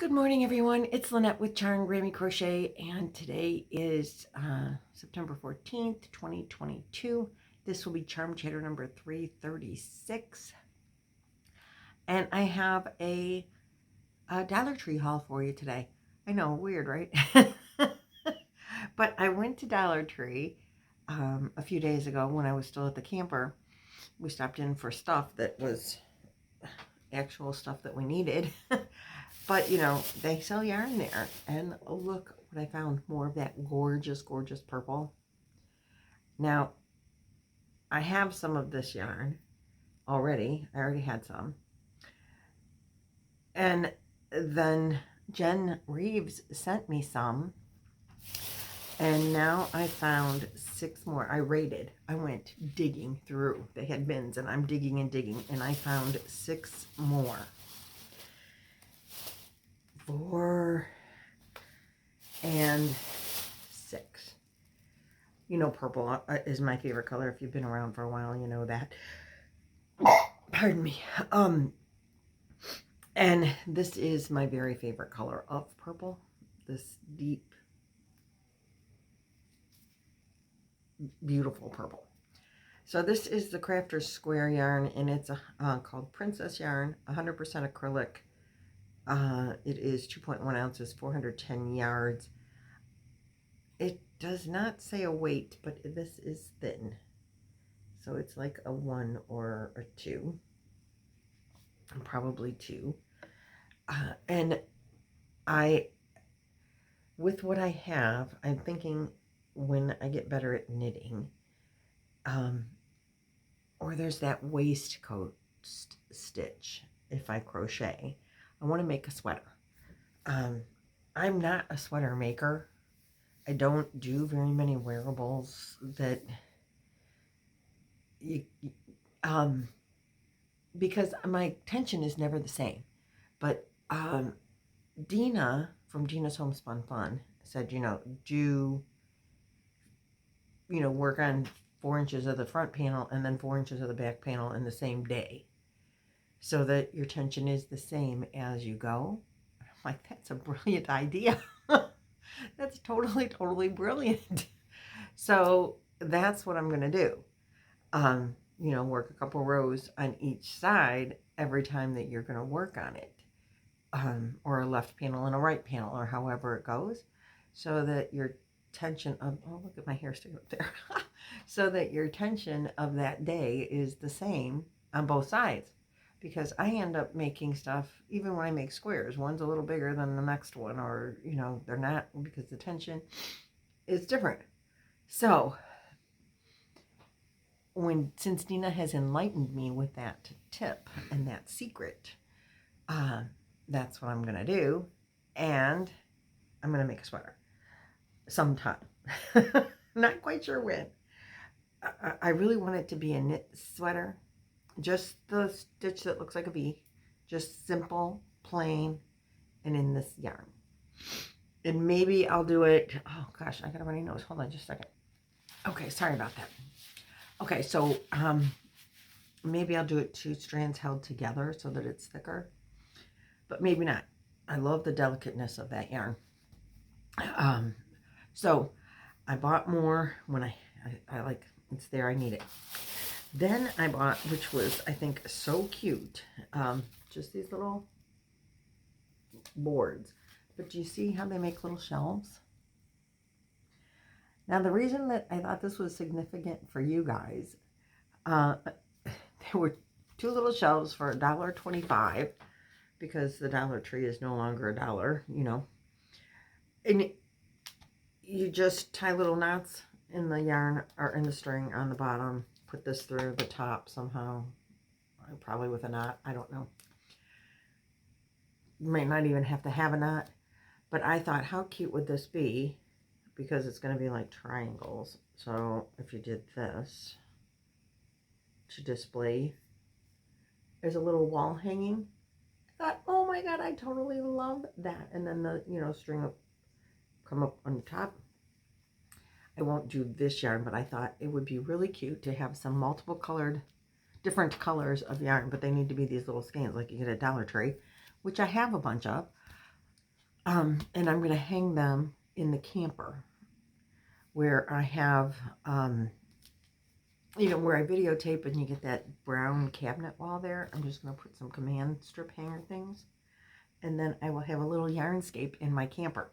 Good morning, everyone. It's Lynette with Charmed Grammy Crochet, and today is September 14th, 2022. This will be Charm Chatter number 336. And I have a Dollar Tree haul for you today. I know, weird, right? But I went to Dollar Tree a few days ago when I was still at the camper. We stopped in for stuff that was actual stuff that we needed. But, you know, they sell yarn there. And look what I found. More of that gorgeous, gorgeous purple. Now, I have some of this yarn already. I already had some. And then Jen Reeves sent me some. And now I found 6 more. I raided. I went digging through. They had bins, and I'm digging and digging. And I found 6 more. 4 and 6. You know, purple is my favorite color. If you've been around for a while, you know that. Pardon me. And this is my very favorite color of purple. This deep, beautiful purple. So this is the Crafter's Square yarn, and it's called Princess Yarn, 100% acrylic. It is 2.1 ounces, 410 yards. It does not say a weight, but this is thin. So it's like a 1 or a 2. Probably 2. And with what I have, I'm thinking when I get better at knitting, or there's that waistcoat stitch, if I crochet, I want to make a sweater. I'm not a sweater maker. I don't do very many wearables that because my tension is never the same. But Dina from Dina's Homespun Fun said, work on 4 inches of the front panel and then 4 inches of the back panel in the same day, so that your tension is the same as you go. I'm like, that's a brilliant idea. That's totally, totally brilliant. So that's what I'm going to do. Work a couple rows on each side every time that you're going to work on it. Or a left panel and a right panel, or however it goes, so that your tension of, oh, look at my hair sticking up there. So that your tension of that day is the same on both sides. Because I end up making stuff, even when I make squares, one's a little bigger than the next one, or, they're not, because the tension is different. So, since Dina has enlightened me with that tip and that secret, that's what I'm going to do. And I'm going to make a sweater sometime. Not quite sure when. I really want it to be a knit sweater. Just the stitch that looks like a V. Just simple, plain, and in this yarn. And maybe I'll do it. Oh gosh, I got a runny nose. Hold on just a second. Okay, sorry about that. Okay, so maybe I'll do it 2 strands held together so that it's thicker. But maybe not. I love the delicateness of that yarn. So I bought more when I like, it's there, I need it. Then I bought, which was, I think, so cute, just these little boards. But do you see how they make little shelves? Now, the reason that I thought this was significant for you guys, there were 2 little shelves for $1.25, because the Dollar Tree is no longer $1, And you just tie little knots in the yarn, or in the string on the bottom. Put this through the top somehow, probably with a knot, I don't know. You might not even have to have a knot, but I thought, how cute would this be? Because it's going to be like triangles. So if you did this to display, there's a little wall hanging. I thought, oh my God, I totally love that. And then the string will come up on the top. I won't do this yarn, but I thought it would be really cute to have some multiple colored, different colors of yarn, but they need to be these little skeins like you get at Dollar Tree, which I have a bunch of. And I'm going to hang them in the camper where I have, where I videotape and you get that brown cabinet wall there. I'm just going to put some command strip hanger things. And then I will have a little yarnscape in my camper.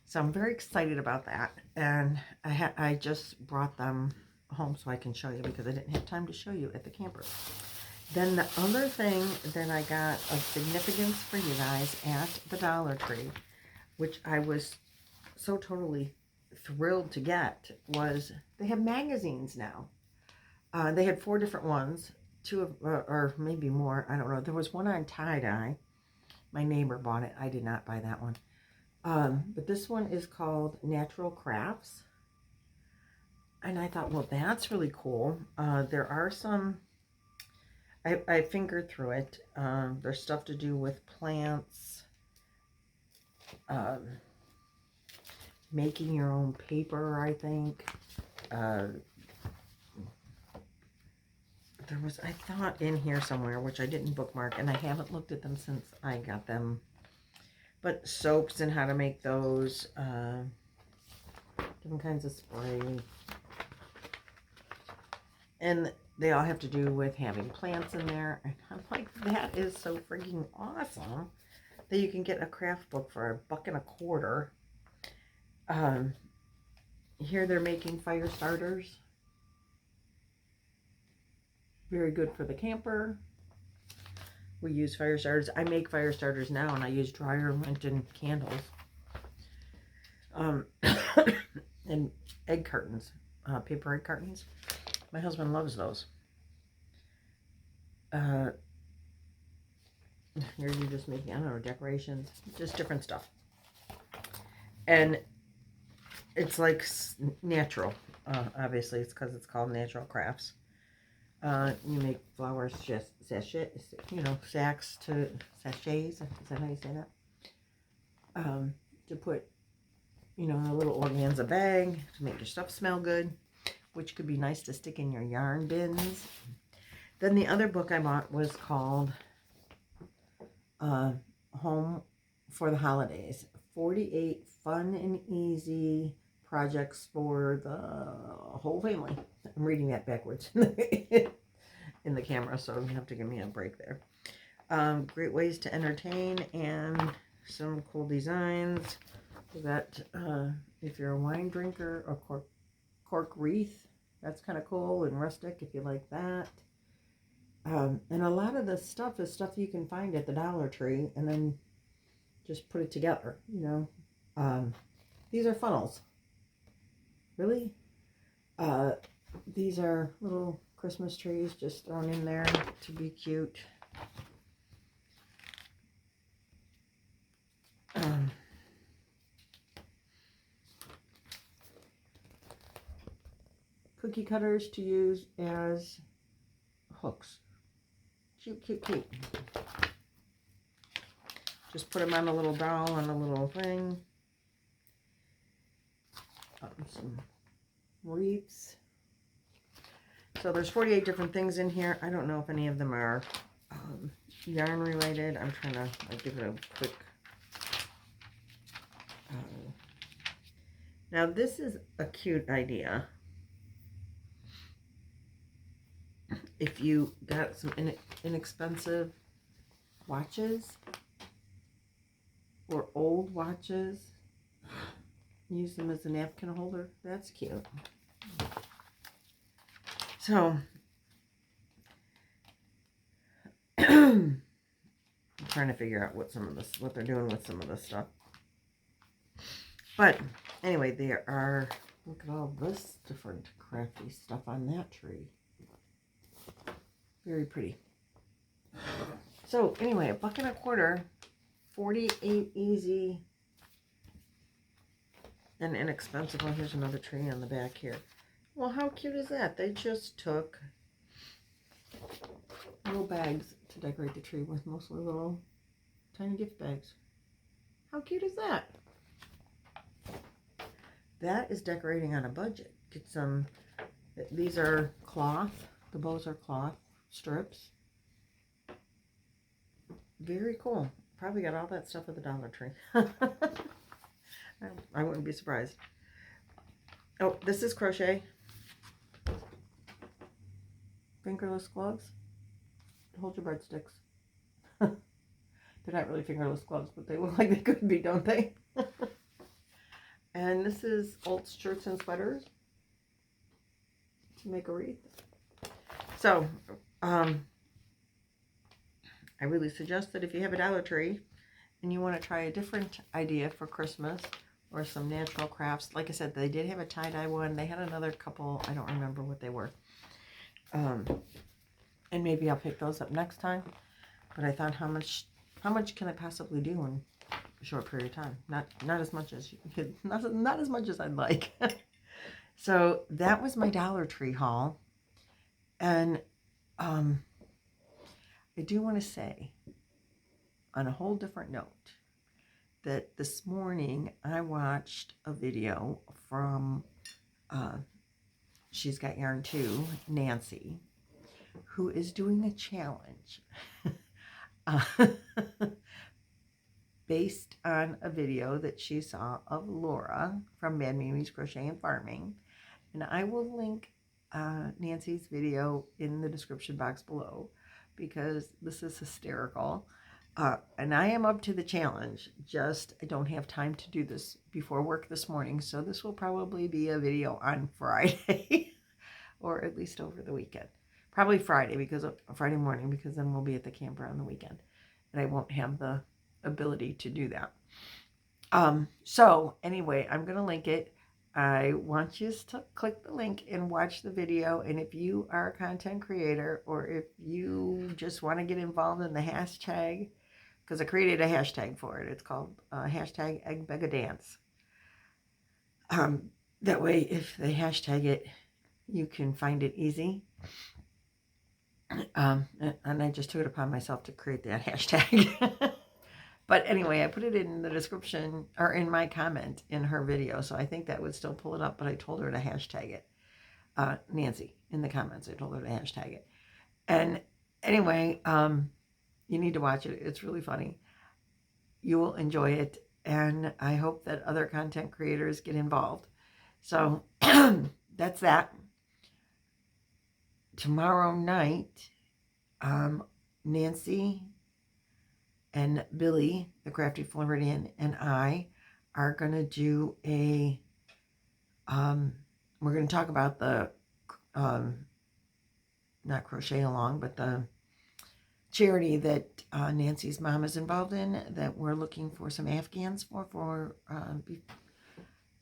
So I'm very excited about that. And I just brought them home so I can show you because I didn't have time to show you at the camper. Then the other thing that I got of significance for you guys at the Dollar Tree, which I was so totally thrilled to get, was they have magazines now. They had 4 different ones, 2 of, or maybe more, I don't know. There was one on tie-dye. My neighbor bought it. I did not buy that one. But this one is called Natural Crafts. And I thought, well, that's really cool. There are some, I fingered through it. There's stuff to do with plants, making your own paper, I think. There was, I thought, in here somewhere, which I didn't bookmark, and I haven't looked at them since I got them. But soaps and how to make those, different kinds of spray. And they all have to do with having plants in there. And I'm like, that is so freaking awesome that you can get a craft book for $1.25. Here they're making fire starters. Very good for the camper. We use fire starters. I make fire starters now, and I use dryer lint and candles. And egg cartons, paper egg cartons. My husband loves those. Here you're just making, I don't know, decorations, just different stuff. And it's like natural. Obviously, it's because it's called Natural Crafts. You make flowers, just sachets, to sachets. Is that how you say that? To put, in a little organza bag to make your stuff smell good, which could be nice to stick in your yarn bins. Then the other book I bought was called Home for the Holidays. 48 fun and easy projects for the whole family. I'm reading that backwards in the camera, so you have to give me a break there. Great ways to entertain and some cool designs. We got, if you're a wine drinker, a cork wreath. That's kind of cool and rustic if you like that. And a lot of the stuff is stuff you can find at the Dollar Tree and then just put it together, These are funnels. Really? These are little Christmas trees just thrown in there to be cute. Cookie cutters to use as hooks. Cute, cute, cute. Just put them on a little doll on a little thing. Some wreaths. So there's 48 different things in here. I don't know if any of them are yarn related. I'm trying to give it a quick. Now this is a cute idea. If you got some inexpensive watches or old watches, use them as a napkin holder. That's cute. So I'm trying to figure out what they're doing with some of this stuff. But anyway, there are, look at all this different crafty stuff on that tree. Very pretty. So anyway, $1.25, 48 easy and inexpensive. Oh, here's another tree on the back here. Well, how cute is that? They just took little bags to decorate the tree with, mostly little tiny gift bags. How cute is that? That is decorating on a budget. Get some, these are cloth. The bows are cloth strips. Very cool. Probably got all that stuff at the Dollar Tree. I wouldn't be surprised. Oh, this is Crochet. Fingerless gloves. Hold your breadsticks. They're not really fingerless gloves, but they look like they could be, don't they? And this is Olt's Shirts and Sweaters to make a wreath. So, I really suggest that if you have a Dollar Tree and you want to try a different idea for Christmas or some natural crafts, like I said, they did have a tie-dye one. They had another couple. I don't remember what they were. And maybe I'll pick those up next time. But I thought, how much can I possibly do in a short period of time? Not as much as you could, not as much as I'd like. So that was my Dollar Tree haul. And I do want to say, on a whole different note, that this morning I watched a video from She's Got Yarn Too, Nancy, who is doing a challenge based on a video that she saw of Laura from Bad Mimi's Crochet and Farming. And I will link Nancy's video in the description box below because this is hysterical. And I am up to the challenge, just I don't have time to do this before work this morning, so this will probably be a video on Friday or at least over the weekend. Probably Friday, Friday morning, because then we'll be at the camper on the weekend and I won't have the ability to do that. So anyway, I'm going to link it. I want you to click the link and watch the video. And if you are a content creator or if you just want to get involved in the hashtag, because I created a hashtag for it. It's called hashtag eggbeggadance. That way, if they hashtag it, you can find it easy. And I just took it upon myself to create that hashtag. But anyway, I put it in the description or in my comment in her video. So I think that would still pull it up, but I told her to hashtag it. Nancy, in the comments, I told her to hashtag it. And anyway, you need to watch it. It's really funny. You will enjoy it. And I hope that other content creators get involved. So that's that. Tomorrow night, Nancy and Billy, the Crafty Floridian, and I are going to do a, we're going to talk about the, not Crochet Along, but the charity that Nancy's mom is involved in, that we're looking for some Afghans for I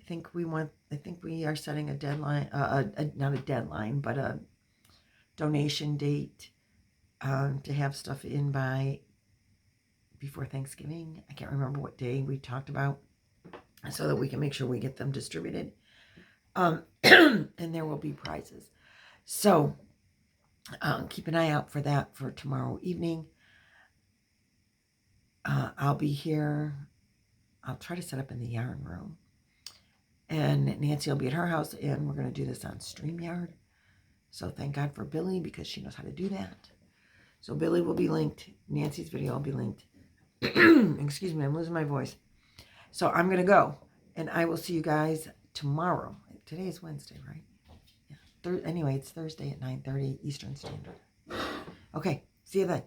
think we are setting a deadline, not a deadline, but a donation date to have stuff in by before Thanksgiving. I can't remember what day we talked about, so that we can make sure we get them distributed. And there will be prizes. So keep an eye out for that for tomorrow evening. I'll be here. I'll try to set up in the yarn room. And Nancy will be at her house, and we're going to do this on StreamYard. So thank God for Billy, because she knows how to do that. So Billy will be linked. Nancy's video will be linked. Excuse me, I'm losing my voice. So I'm going to go, and I will see you guys tomorrow. Today is Wednesday, right? Yeah. Anyway, it's Thursday at 9:30 Eastern Standard. Okay, see you then.